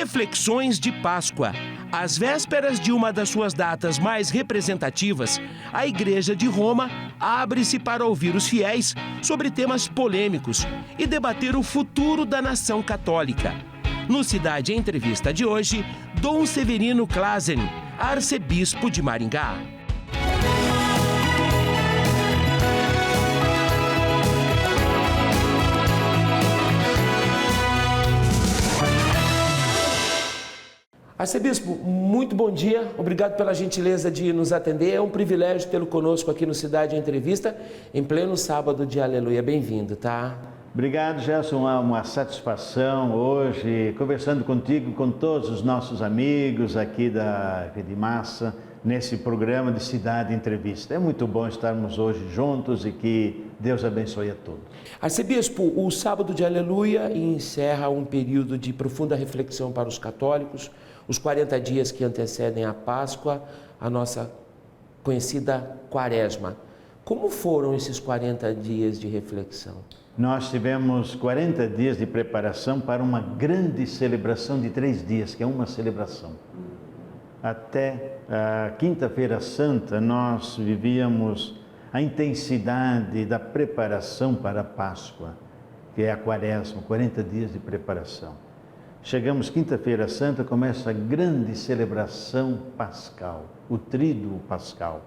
Reflexões de Páscoa. Às vésperas de uma das suas datas mais representativas, a Igreja de Roma abre-se para ouvir os fiéis sobre temas polêmicos e debater o futuro da nação católica. No Cidade Entrevista de hoje, Dom Severino Clasen, arcebispo de Maringá. Arcebispo, muito bom dia, obrigado pela gentileza de nos atender, é um privilégio tê-lo conosco aqui no Cidade Entrevista, em pleno sábado de Aleluia, bem-vindo, tá? Obrigado, Gerson, é uma satisfação hoje, conversando contigo, com todos os nossos amigos aqui da Rede Massa, nesse programa de Cidade Entrevista. É muito bom estarmos hoje juntos e que Deus abençoe a todos. Arcebispo, o sábado de Aleluia encerra um período de profunda reflexão para os católicos, os 40 dias que antecedem a Páscoa, a nossa conhecida Quaresma. Como foram esses 40 dias de reflexão? Nós tivemos 40 dias de preparação para uma grande celebração de 3 dias, que é uma celebração. Até a Quinta-feira Santa, nós vivíamos a intensidade da preparação para a Páscoa, que é a Quaresma, 40 dias de preparação. Chegamos Quinta-feira Santa, começa a grande celebração pascal, o Tríduo Pascal.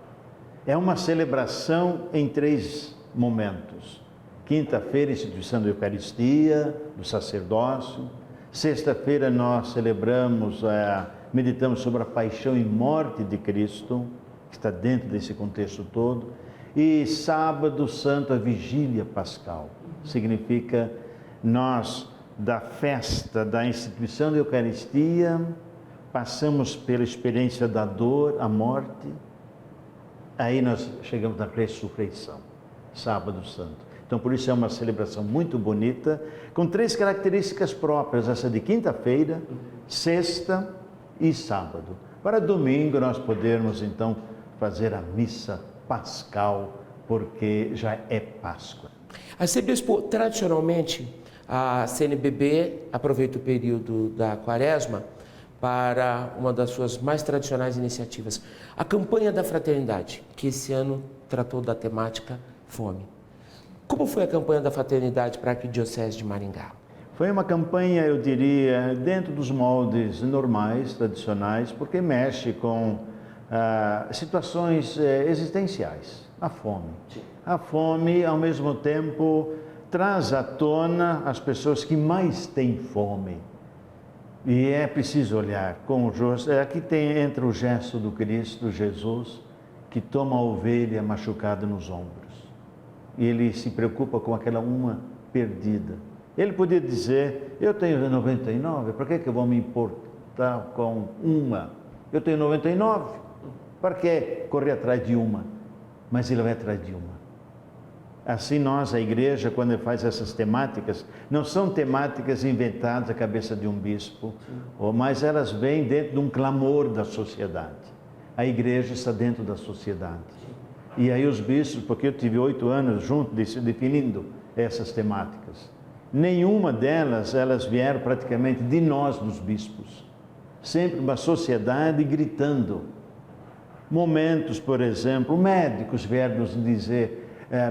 É uma celebração em 3 momentos. Quinta-feira, instituição da Eucaristia, do sacerdócio. Sexta-feira, nós celebramos, meditamos sobre a paixão e morte de Cristo, que está dentro desse contexto todo. E sábado santo, a vigília pascal. Significa nós, da festa, da instituição da Eucaristia, passamos pela experiência da dor, a morte, aí nós chegamos na ressurreição, sábado santo. Então, por isso é uma celebração muito bonita, com 3 características próprias, essa de quinta-feira, sexta e sábado. Para domingo nós podermos, então, fazer a missa pascal, porque já é Páscoa. Arcebispo, tradicionalmente, a CNBB aproveita o período da Quaresma para uma das suas mais tradicionais iniciativas, a campanha da fraternidade, que esse ano tratou da temática fome. Como foi a campanha da fraternidade para a Arquidiocese de Maringá? Foi uma campanha, eu diria, dentro dos moldes normais, tradicionais, porque mexe com situações existenciais, a fome. Sim. A fome, ao mesmo tempo, traz à tona as pessoas que mais têm fome. E é preciso olhar com o rosto. Aqui entra o gesto do Cristo, Jesus, que toma a ovelha machucada nos ombros. E ele se preocupa com aquela uma perdida. Ele podia dizer, eu tenho 99, para que eu vou me importar com uma? Eu tenho 99, para que correr atrás de uma? Mas ele vai atrás de uma. Assim nós, a igreja, quando faz essas temáticas, não são temáticas inventadas da cabeça de um bispo, mas elas vêm dentro de um clamor da sociedade. A igreja está dentro da sociedade. E aí os bispos, porque eu tive 8 anos junto, definindo essas temáticas, nenhuma delas, elas vieram praticamente de nós, dos bispos. Sempre uma sociedade gritando. Momentos, por exemplo, médicos vieram nos dizer,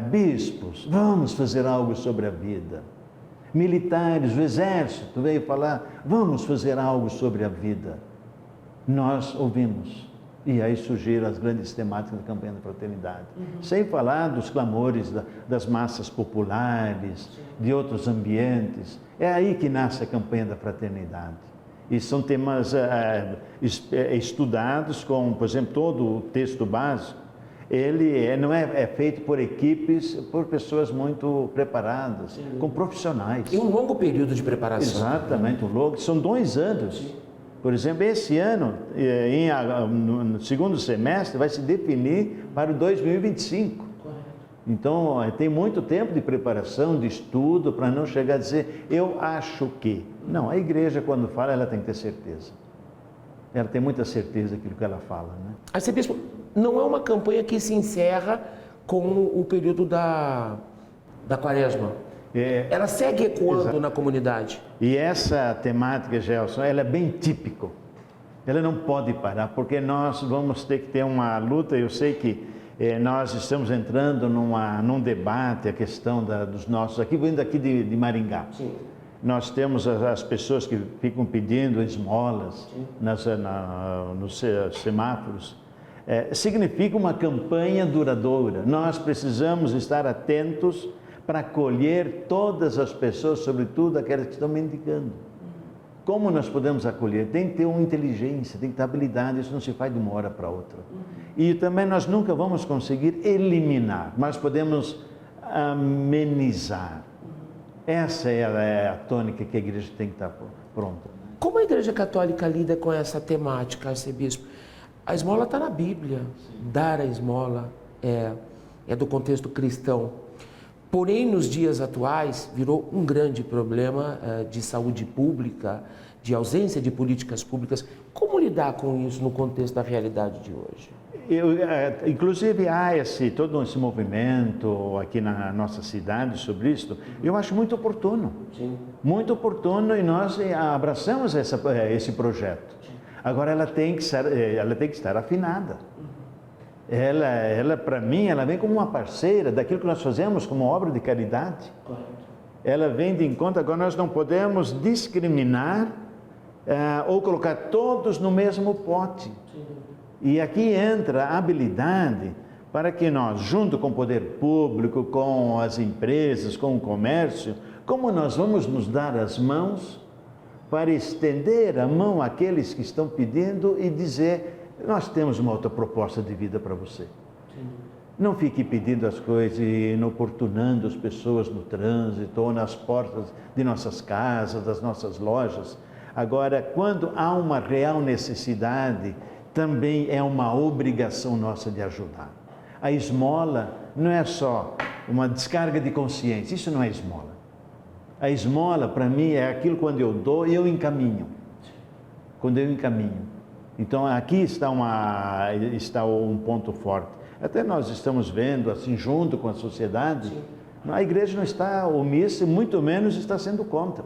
bispos, vamos fazer algo sobre a vida. Militares, o exército veio falar, vamos fazer algo sobre a vida. Nós ouvimos. E aí surgiram as grandes temáticas da campanha da fraternidade. Sem falar dos clamores das massas populares, de outros ambientes. É aí que nasce a campanha da fraternidade. E são temas estudados com, por exemplo, todo o texto básico. Ele não é feito por equipes, por pessoas muito preparadas, sim, com profissionais. E um longo período de preparação. Exatamente, um longo, são 2 anos. Sim. Por exemplo, esse ano, no segundo semestre, vai se definir para o 2025. Correto. Então, tem muito tempo de preparação, de estudo, para não chegar a dizer, eu acho que. Não, a igreja, quando fala, ela tem que ter certeza. Ela tem muita certeza daquilo que ela fala, né? Arcebispo, não é uma campanha que se encerra com o período da Quaresma. Ela segue ecoando na comunidade. E essa temática, Gelson, ela é bem típica. Ela não pode parar, porque nós vamos ter que ter uma luta. Eu sei que nós estamos entrando num debate, a questão dos nossos... Aqui, vindo aqui de Maringá. Sim. Nós temos as pessoas que ficam pedindo esmolas nos semáforos. Significa uma campanha duradoura. Nós precisamos estar atentos para acolher todas as pessoas, sobretudo aquelas que estão mendicando. Como nós podemos acolher? Tem que ter uma inteligência, tem que ter habilidade, isso não se faz de uma hora para outra. E também nós nunca vamos conseguir eliminar, mas podemos amenizar. Essa é a tônica que a igreja tem que estar pronta. Como a Igreja Católica lida com essa temática, arcebispo? A esmola está na Bíblia. Sim. Dar a esmola é do contexto cristão. Porém, nos dias atuais, virou um grande problema de saúde pública, de ausência de políticas públicas. Como lidar com isso no contexto da realidade de hoje? Inclusive, há todo esse movimento aqui na nossa cidade sobre isso. Eu acho muito oportuno. Sim. Muito oportuno, e nós abraçamos esse projeto. Sim. Agora, ela tem que estar afinada. Ela para mim, ela vem como uma parceira daquilo que nós fazemos como obra de caridade. Correto. Ela vem de encontro. Agora, nós não podemos discriminar ou colocar todos no mesmo pote. Sim. E aqui entra a habilidade para que nós, junto com o poder público, com as empresas, com o comércio, como nós vamos nos dar as mãos para estender a mão àqueles que estão pedindo e dizer: nós temos uma outra proposta de vida para você. Sim. Não fique pedindo as coisas e inoportunando as pessoas no trânsito ou nas portas de nossas casas, das nossas lojas. Agora, quando há uma real necessidade, também é uma obrigação nossa de ajudar. A esmola não é só uma descarga de consciência, isso não é esmola. A esmola, para mim, é aquilo quando eu dou e eu encaminho. Quando eu encaminho. Então, aqui está um ponto forte. Até nós estamos vendo, assim, junto com a sociedade, sim, a igreja não está omissa, muito menos está sendo contra.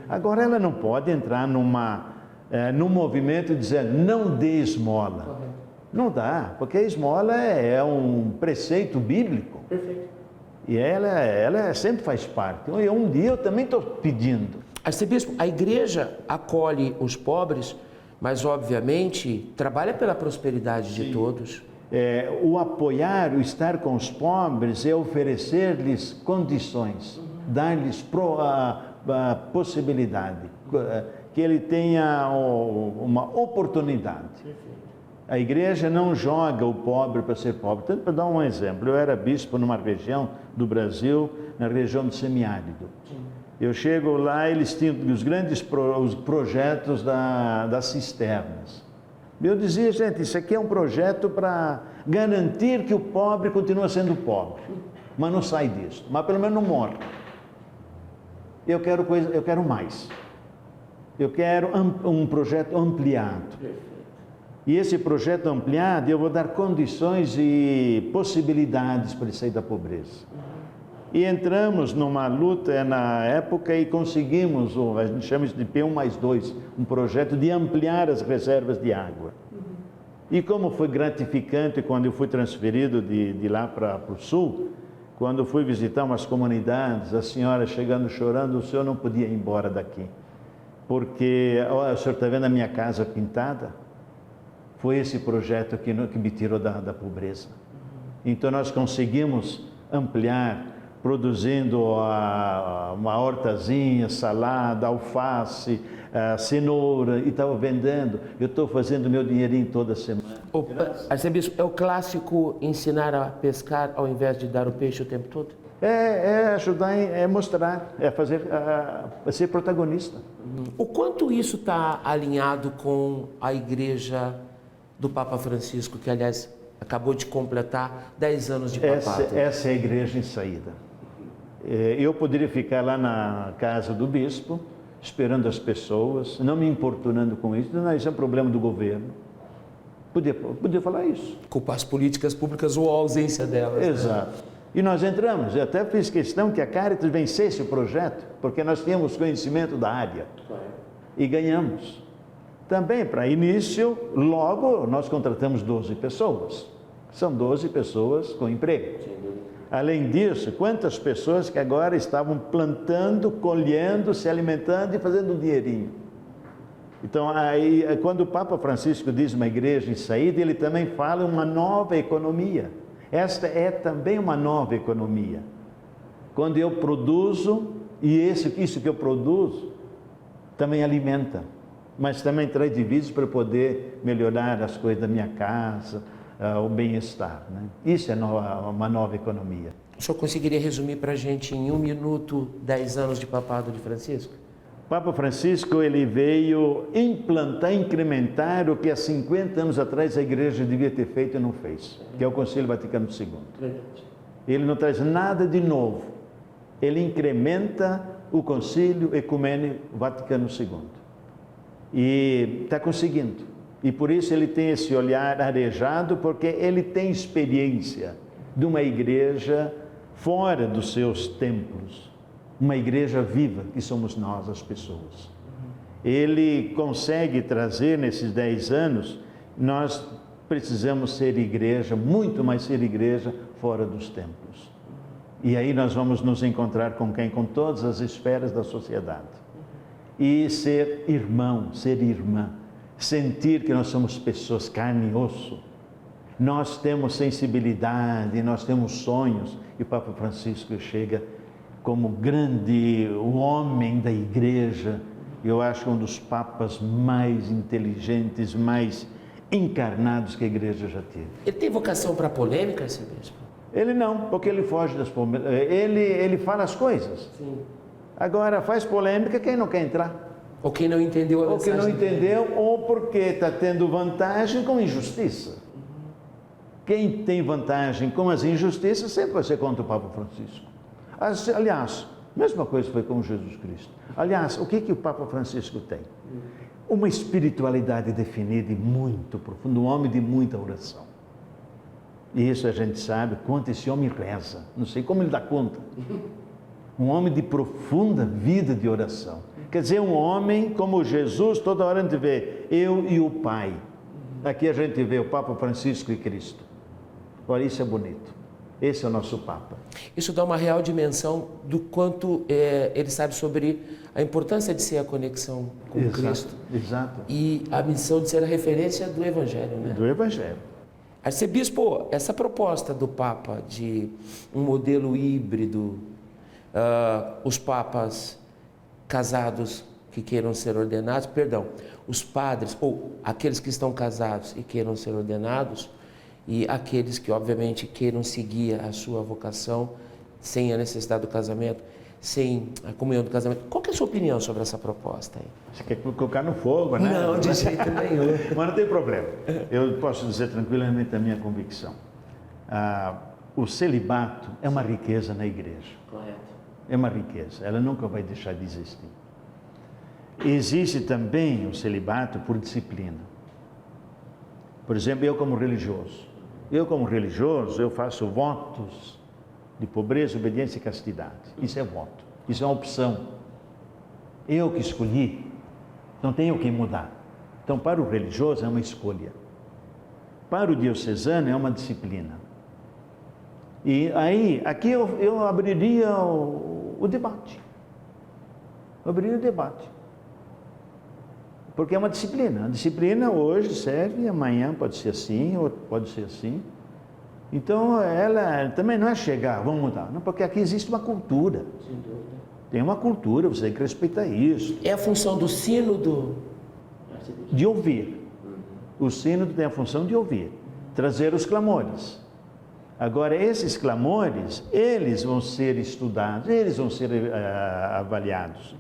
Agora, ela não pode entrar num movimento dizendo: não dê esmola. Correto. Não dá, porque a esmola é um preceito bíblico. Perfeito. E ela sempre faz parte. E um dia eu também estou pedindo. Arcebispo, a igreja acolhe os pobres, mas obviamente trabalha pela prosperidade, sim, de todos. O apoiar, o estar com os pobres é oferecer-lhes condições, dar-lhes a possibilidade, que ele tenha uma oportunidade. Perfeito. A igreja não joga o pobre para ser pobre. Tanto para dar um exemplo, eu era bispo numa região do Brasil, na região do semiárido. Sim. Eu chego lá, eles tinham os grandes os projetos das cisternas. Eu dizia: gente, isso aqui é um projeto para garantir que o pobre continua sendo pobre, mas não sai disso, mas pelo menos não morre. Eu quero mais. Eu quero um projeto ampliado. E esse projeto ampliado, eu vou dar condições e possibilidades para ele sair da pobreza. E entramos numa luta na época e conseguimos, a gente chama isso de P1+2, um projeto de ampliar as reservas de água. E como foi gratificante quando eu fui transferido de lá para o sul, quando eu fui visitar umas comunidades, a senhora chegando chorando: o senhor não podia ir embora daqui, porque o senhor está vendo a minha casa pintada? Foi esse projeto que me tirou da pobreza. Então nós conseguimos ampliar, produzindo uma hortazinha, salada, alface, cenoura, e estava vendendo. Eu estou fazendo meu dinheirinho toda semana. Arcebispo, é o clássico ensinar a pescar ao invés de dar o peixe o tempo todo? É ajudar, mostrar, ser protagonista. O quanto isso está alinhado com a igreja do Papa Francisco, que, aliás, acabou de completar 10 anos de papado? Essa é a igreja em saída. Eu poderia ficar lá na casa do bispo, esperando as pessoas, não me importunando com isso. Não, isso é um problema do governo. Podia falar isso. Culpar as políticas públicas ou a ausência delas. Exato. Né? E nós entramos. Eu até fiz questão que a Caritas vencesse o projeto, porque nós tínhamos conhecimento da área. E ganhamos. Também, para início, logo nós contratamos 12 pessoas. São 12 pessoas com emprego. Além disso, quantas pessoas que agora estavam plantando, colhendo, se alimentando e fazendo um dinheirinho. Então, aí, quando o Papa Francisco diz uma igreja em saída, ele também fala uma nova economia. Esta é também uma nova economia. Quando eu produzo, e isso que eu produzo, também alimenta, mas também traz divisas para poder melhorar as coisas da minha casa, o bem-estar, né? Isso é uma nova economia. O senhor conseguiria resumir para a gente em 1 minuto 10 anos de papado de Francisco? O Papa Francisco, ele veio implantar, incrementar o que há 50 anos atrás a igreja devia ter feito e não fez, que é o Concílio Vaticano II. Ele não traz nada de novo, ele incrementa o Concílio Ecumênico Vaticano II. E está conseguindo. E por isso ele tem esse olhar arejado, porque ele tem experiência de uma igreja fora dos seus templos. Uma igreja viva, que somos nós, as pessoas. Ele consegue trazer nesses 10 anos, nós precisamos ser igreja, muito mais ser igreja fora dos templos. E aí nós vamos nos encontrar com quem? Com todas as esferas da sociedade. E ser irmão, ser irmã, sentir que nós somos pessoas carne e osso. Nós temos sensibilidade, nós temos sonhos, e o Papa Francisco chega como grande homem da igreja, eu acho um dos papas mais inteligentes, mais encarnados que a igreja já teve. Ele tem vocação para polêmica, esse bispo? Ele não, porque ele foge das polêmicas, ele fala as coisas. Sim. Agora, faz polêmica quem não quer entrar. Ou quem não entendeu a mensagem. Ou quem não entendeu, ou porque está tendo vantagem com injustiça. Quem tem vantagem com as injustiças sempre vai ser contra o Papa Francisco. Aliás, mesma coisa foi com Jesus Cristo. Aliás, o que o Papa Francisco tem? Uma espiritualidade definida e muito profunda, um homem de muita oração. E isso a gente sabe quanto esse homem reza. Não sei como ele dá conta. Um homem de profunda vida de oração. Quer dizer, um homem como Jesus, toda hora a gente vê eu e o Pai. Aqui a gente vê o Papa Francisco e Cristo. Olha, isso é bonito. Esse é o nosso Papa. Isso dá uma real dimensão do quanto ele sabe sobre a importância de ser a conexão com Cristo. Exato. E a missão de ser a referência do Evangelho, né? Do Evangelho. Arcebispo, essa proposta do Papa de um modelo híbrido, os papas casados que queiram ser ordenados, os padres ou aqueles que estão casados e queiram ser ordenados, e aqueles que obviamente queiram seguir a sua vocação sem a necessidade do casamento, sem a comunhão do casamento. Qual que é a sua opinião sobre essa proposta aí? Você quer colocar no fogo, né? Não, de jeito nenhum. Mas não tem problema. Eu posso dizer tranquilamente a minha convicção. O celibato é uma riqueza na igreja. Correto. É uma riqueza. Ela nunca vai deixar de existir. Existe também o celibato por disciplina. Por exemplo, eu como religioso, eu faço votos de pobreza, obediência e castidade. Isso é voto, isso é uma opção. Eu que escolhi, não tenho que mudar. Então, para o religioso é uma escolha. Para o diocesano é uma disciplina. E aí, aqui eu abriria o debate. Eu abriria o debate. Porque é uma disciplina. A disciplina hoje serve, amanhã pode ser assim, ou pode ser assim. Então, ela também não é chegar, vamos mudar. Não, porque aqui existe uma cultura. Sem dúvida. Tem uma cultura, você tem que respeitar isso. É a função do sínodo? De ouvir. O sínodo tem a função de ouvir, trazer os clamores. Agora, esses clamores, eles vão ser estudados, eles vão ser avaliados.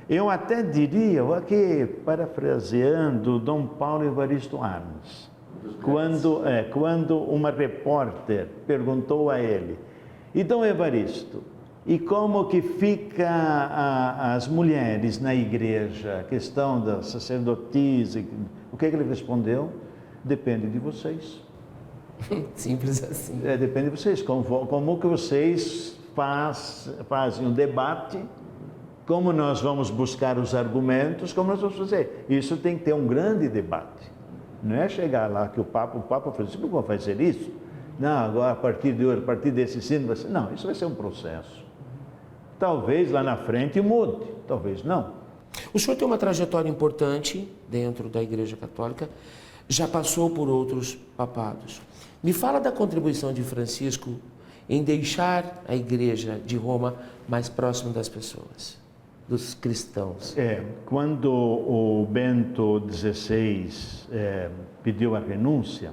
Eu até diria, aqui parafraseando Dom Paulo Evaristo Arns, quando uma repórter perguntou a ele, então Evaristo, e como que fica as mulheres na igreja, a questão da sacerdotisa, o que ele respondeu? Depende de vocês. Simples assim. Depende de vocês, como que vocês fazem um debate, como nós vamos buscar os argumentos, como nós vamos fazer. Isso tem que ter um grande debate. Não é chegar lá que o Papa Francisco vai fazer isso. Não, agora a partir de hoje, a partir desse sino, vai ser... Não, isso vai ser um processo. Talvez lá na frente mude, talvez não. O senhor tem uma trajetória importante dentro da Igreja Católica, já passou por outros papados. Me fala da contribuição de Francisco em deixar a Igreja de Roma mais próxima das pessoas, dos cristãos. Quando o Bento XVI pediu a renúncia,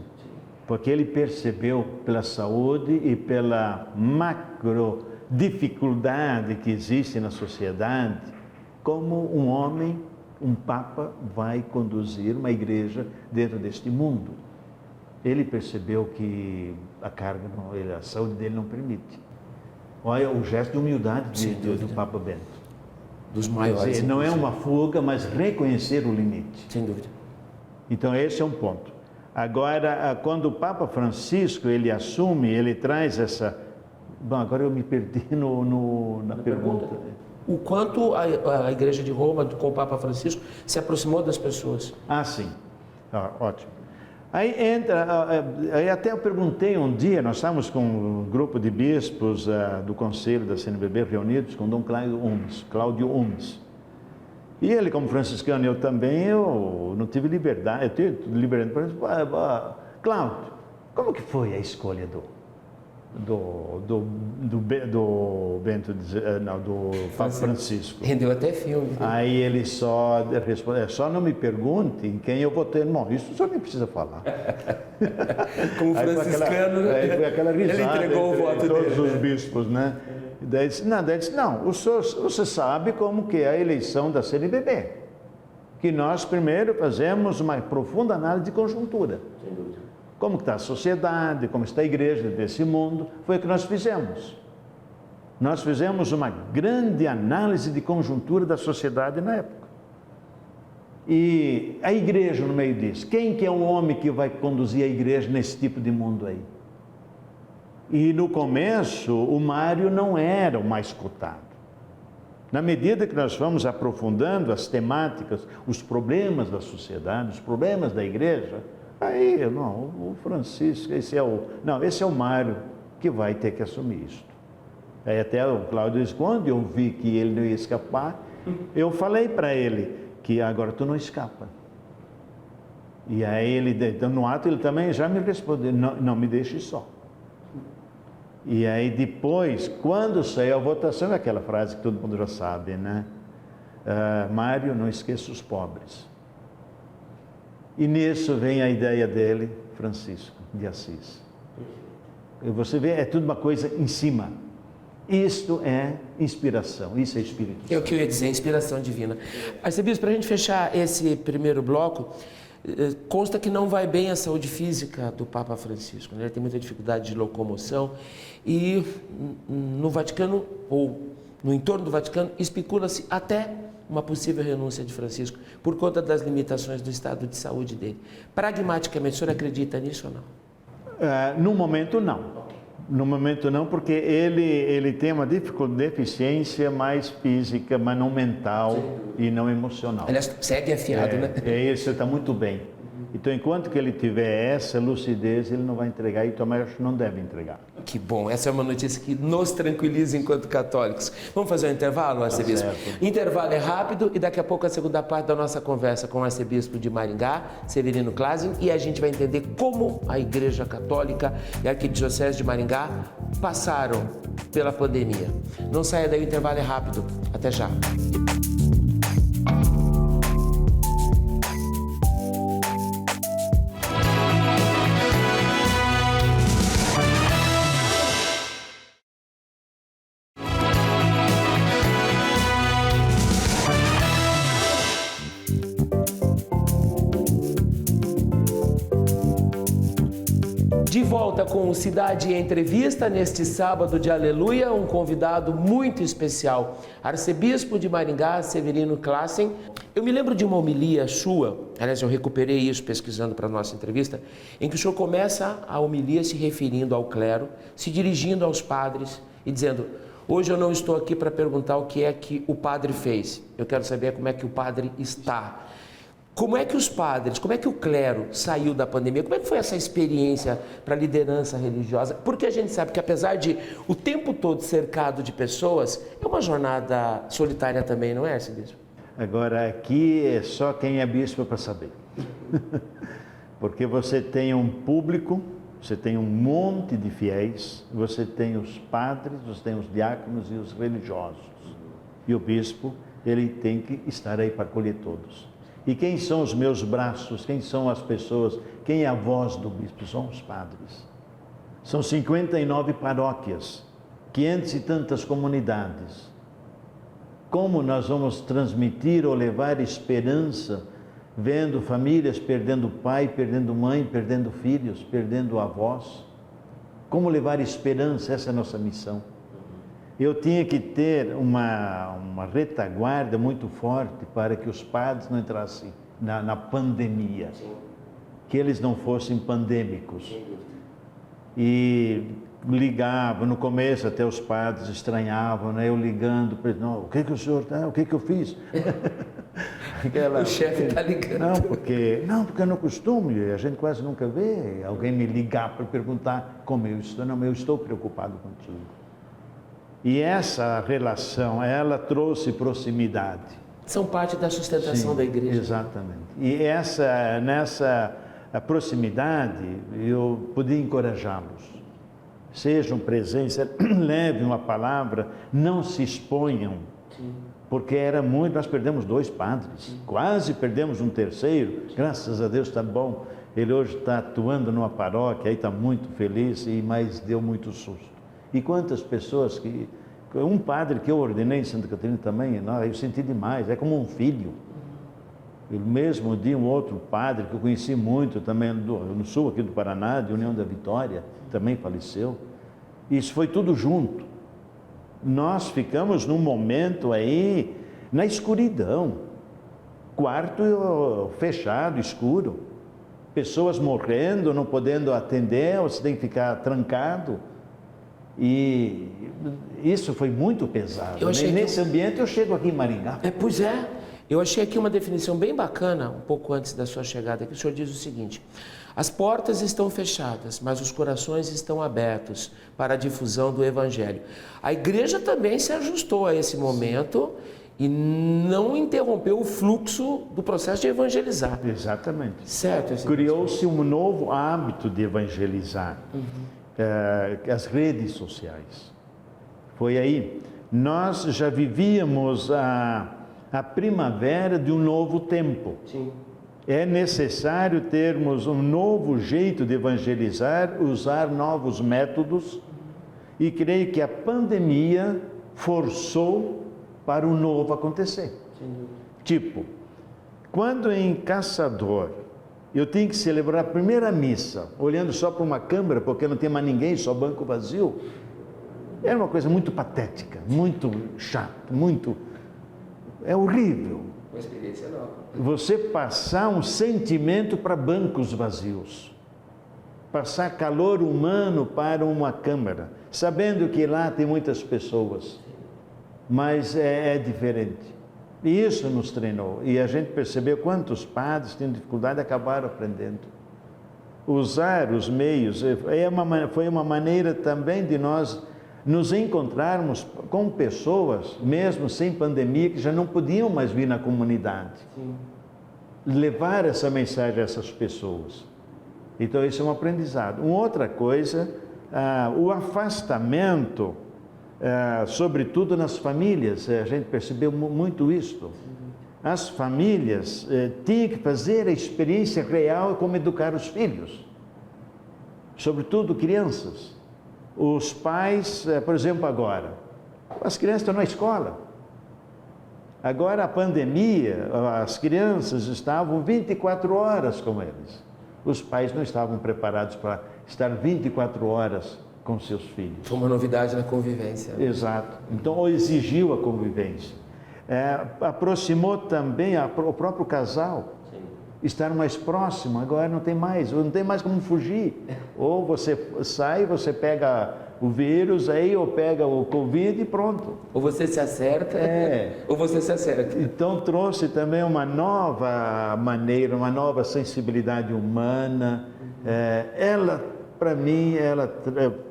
porque ele percebeu pela saúde e pela macro dificuldade que existe na sociedade, como um homem, um Papa, vai conduzir uma igreja dentro deste mundo. Ele percebeu que a carga, a saúde dele não permite. Olha o gesto de humildade do Papa Bento. Dos maiores. Dizer, não é uma fuga, mas reconhecer o limite. Sem dúvida. Então esse é um ponto. Agora, quando o Papa Francisco ele assume, ele traz essa... Bom, agora eu me perdi na pergunta. O quanto a Igreja de Roma, com o Papa Francisco, se aproximou das pessoas. Sim. Ótimo. Aí até eu perguntei um dia, nós estávamos com um grupo de bispos do Conselho da CNBB reunidos com Dom Cláudio Umes. E ele, como franciscano, eu também, eu não tive liberdade, eu tive liberdade para dizer, Cláudio, como que foi a escolha do Papa Francisco? Rendeu até filme. Aí ele só respondeu, só não me pergunte em quem eu votei. Bom, isso o senhor nem precisa falar. Como franciscano, foi aquela risada, ele entregou o voto todos dele. Todos os bispos, né? Daí disse, não, você sabe como que é a eleição da CNBB. Que nós primeiro fazemos uma profunda análise de conjuntura. Sem dúvida. Como está a sociedade, como está a igreja desse mundo, foi o que nós fizemos. Nós fizemos uma grande análise de conjuntura da sociedade na época. E a igreja no meio disso, quem que é o homem que vai conduzir a igreja nesse tipo de mundo aí? E no começo, o Mário não era o mais cotado. Na medida que nós vamos aprofundando as temáticas, os problemas da sociedade, os problemas da igreja, aí, não, o Francisco, esse é o Mário que vai ter que assumir isso. Aí até o Cláudio disse, quando eu vi que ele não ia escapar, eu falei para ele que agora tu não escapa. E aí ele, no ato, ele também já me respondeu, não me deixe só. E aí depois, quando saiu a votação, é aquela frase que todo mundo já sabe, né? Mário, não esqueça os pobres. E nisso vem a ideia dele, Francisco de Assis. E você vê, é tudo uma coisa em cima. Isto é inspiração, isso é Espírito Santo. É o que eu ia dizer, inspiração divina. Arcebispo, para a gente fechar esse primeiro bloco, consta que não vai bem a saúde física do Papa Francisco, né? Ele tem muita dificuldade de locomoção e no Vaticano, ou no entorno do Vaticano, especula-se até uma possível renúncia de Francisco por conta das limitações do estado de saúde dele. Pragmaticamente, o senhor acredita nisso ou não? No momento, não. No momento não, porque ele tem uma deficiência mais física, mas não mental e não emocional. Aliás, segue afiado, né? Isso está muito bem. Então, enquanto que ele tiver essa lucidez, ele não vai entregar e também acho que não deve entregar. Que bom, essa é uma notícia que nos tranquiliza enquanto católicos. Vamos fazer um intervalo, arcebispo? Intervalo é rápido e daqui a pouco a segunda parte da nossa conversa com o arcebispo de Maringá, Severino Clasen, e a gente vai entender como a Igreja Católica e a Arquidiocese de Maringá passaram pela pandemia. Não saia daí, o intervalo é rápido. Até já. De volta com o Cidade Entrevista, neste sábado de Aleluia, um convidado muito especial, arcebispo de Maringá, Severino Clasen. Eu me lembro de uma homilia sua, aliás, eu recuperei isso pesquisando para a nossa entrevista, em que o senhor começa a homilia se referindo ao clero, se dirigindo aos padres e dizendo: hoje eu não estou aqui para perguntar o que é que o padre fez, eu quero saber como é que o padre está. Como é que os padres, como é que o clero saiu da pandemia? Como é que foi essa experiência para a liderança religiosa? Porque a gente sabe que apesar de o tempo todo cercado de pessoas, é uma jornada solitária também, não é, Arcebispo? Agora, aqui é só quem é bispo para saber. Porque você tem um público, você tem um monte de fiéis, você tem os padres, você tem os diáconos e os religiosos. E o bispo, ele tem que estar aí para acolher todos. E quem são os meus braços? Quem são as pessoas? Quem é a voz do bispo? São os padres. São 59 paróquias, 500 e tantas comunidades. Como nós vamos transmitir ou levar esperança, vendo famílias perdendo pai, perdendo mãe, perdendo filhos, perdendo avós? Como levar esperança? Essa é a nossa missão. Eu tinha que ter uma retaguarda muito forte para que os padres não entrassem na pandemia, que eles não fossem pandêmicos. E ligavam, no começo até os padres estranhavam, né? Eu ligando para eles: não, o que o senhor está? O que eu fiz? O chefe está ligando. Não, porque eu não costumo, a gente quase nunca vê alguém me ligar para perguntar como eu estou. Não, eu estou preocupado contigo. E essa relação, ela trouxe proximidade. São parte da sustentação da igreja. Exatamente. E nessa proximidade, eu podia encorajá-los. Sejam presentes, levem uma palavra, não se exponham. Sim. Porque era muito, nós perdemos 2 padres, quase perdemos um terceiro, graças a Deus está bom. Ele hoje está atuando numa paróquia, aí está muito feliz, mas deu muito susto. E quantas pessoas que... Um padre que eu ordenei em Santa Catarina também, eu senti demais, é como um filho. No mesmo dia, um outro padre que eu conheci muito também no sul aqui do Paraná, de União da Vitória, também faleceu. Isso foi tudo junto. Nós ficamos num momento aí, na escuridão. Quarto fechado, escuro. Pessoas morrendo, não podendo atender, você tem que ficar trancado. E isso foi muito pesado. Nesse ambiente eu chego aqui em Maringá. Pois é, eu achei aqui uma definição bem bacana, um pouco antes da sua chegada aqui. O senhor diz o seguinte: as portas estão fechadas, mas os corações estão abertos para a difusão do Evangelho. A igreja também se ajustou a esse momento e não interrompeu o fluxo do processo de evangelizar. Exatamente. Certo. Criou-se um novo hábito de evangelizar. As redes sociais. Foi aí. Nós já vivíamos a primavera de um novo tempo. Sim. É necessário termos um novo jeito de evangelizar, usar novos métodos, e creio que a pandemia forçou para o novo acontecer. Sim. Tipo, quando em Caçador eu tinha que celebrar a primeira missa, olhando só para uma câmera, porque não tinha mais ninguém, só banco vazio. Era uma coisa muito patética, muito chata, é horrível. Uma experiência nova. Você passar um sentimento para bancos vazios. Passar calor humano para uma câmera, sabendo que lá tem muitas pessoas. Mas é diferente. E isso nos treinou. E a gente percebeu quantos padres têm dificuldade e acabaram aprendendo. Usar os meios foi uma maneira também de nós nos encontrarmos com pessoas, mesmo sem pandemia, que já não podiam mais vir na comunidade. Sim. Levar essa mensagem a essas pessoas. Então, isso é um aprendizado. Uma outra coisa, o afastamento, sobretudo nas famílias, a gente percebeu muito isso. As famílias tinham que fazer a experiência real como educar os filhos, sobretudo crianças. Os pais, por exemplo, agora, as crianças estão na escola. Agora a pandemia, as crianças estavam 24 horas com eles. Os pais não estavam preparados para estar 24 horas com seus filhos. Foi uma novidade na convivência. Exato. Então, exigiu a convivência. aproximou também o próprio casal. Estar mais próximo, agora não tem mais como fugir. Ou você sai, você pega o vírus, aí ou pega o Covid e pronto. Ou você se acerta, ou você se acerta. Então trouxe também uma nova maneira, uma nova sensibilidade humana. Ela, para mim, ela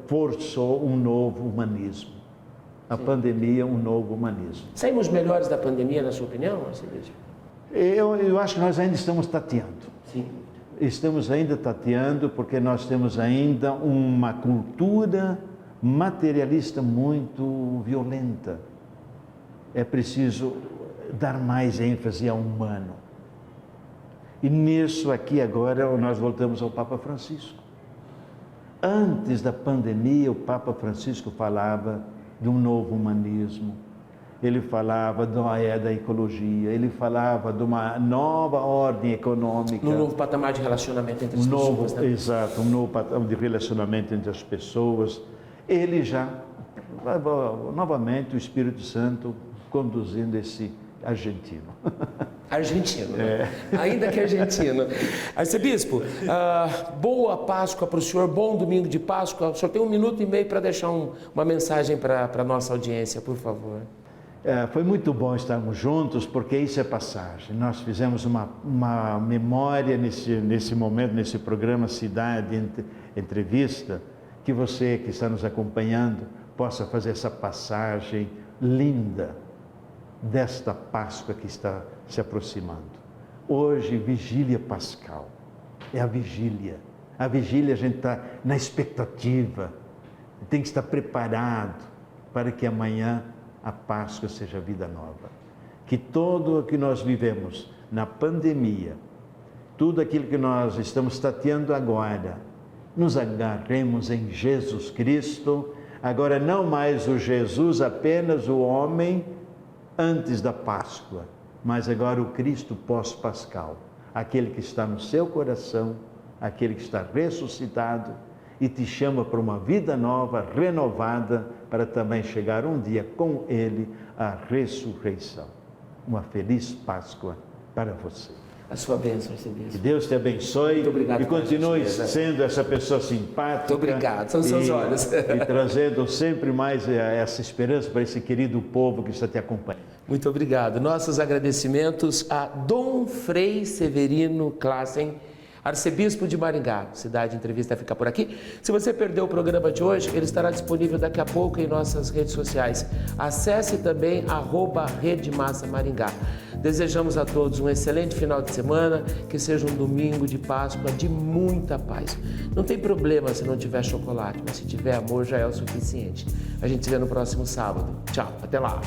forçou um novo humanismo. A pandemia, um novo humanismo. Saímos melhores da pandemia, na sua opinião, arcebispo? Eu acho que nós ainda estamos tateando. Sim. Estamos ainda tateando porque nós temos ainda uma cultura materialista muito violenta. É preciso dar mais ênfase ao humano. E nisso aqui agora nós voltamos ao Papa Francisco. Antes da pandemia, o Papa Francisco falava de um novo humanismo. Ele falava da ecologia, ele falava de uma nova ordem econômica. Um novo patamar de relacionamento entre as pessoas. Né? Exato, um novo patamar de relacionamento entre as pessoas. Ele já, novamente, o Espírito Santo conduzindo esse argentino. Argentino, né? Ainda que argentino. Arcebispo, boa Páscoa para o senhor, bom domingo de Páscoa. O senhor tem 1 minuto e meio para deixar uma mensagem para a nossa audiência, por favor. Foi muito bom estarmos juntos, porque isso é passagem. Nós fizemos uma memória nesse momento, nesse programa Cidade Entrevista, que você que está nos acompanhando possa fazer essa passagem linda desta Páscoa que está se aproximando. Hoje, vigília pascal, é a vigília. A vigília a gente está na expectativa, tem que estar preparado para que amanhã a Páscoa seja vida nova. Que tudo o que nós vivemos na pandemia, tudo aquilo que nós estamos tateando agora, nos agarremos em Jesus Cristo, agora não mais o Jesus, apenas o homem antes da Páscoa, mas agora o Cristo pós-pascal, aquele que está no seu coração, aquele que está ressuscitado e te chama para uma vida nova, renovada, para também chegar um dia com Ele à ressurreição. Uma feliz Páscoa para você. A sua bênção, arcebispo. Que Deus te abençoe. Muito obrigado, e continue sendo essa pessoa simpática. Muito obrigado, são seus olhos. E trazendo sempre mais essa esperança para esse querido povo que está te acompanhando. Muito obrigado. Nossos agradecimentos a Dom Frei Severino Classen, arcebispo de Maringá. Cidade Entrevista fica por aqui. Se você perdeu o programa de hoje, ele estará disponível daqui a pouco em nossas redes sociais. Acesse também @Rede Massa Maringá. Desejamos a todos um excelente final de semana, que seja um domingo de Páscoa de muita paz. Não tem problema se não tiver chocolate, mas se tiver amor já é o suficiente. A gente se vê no próximo sábado. Tchau, até lá.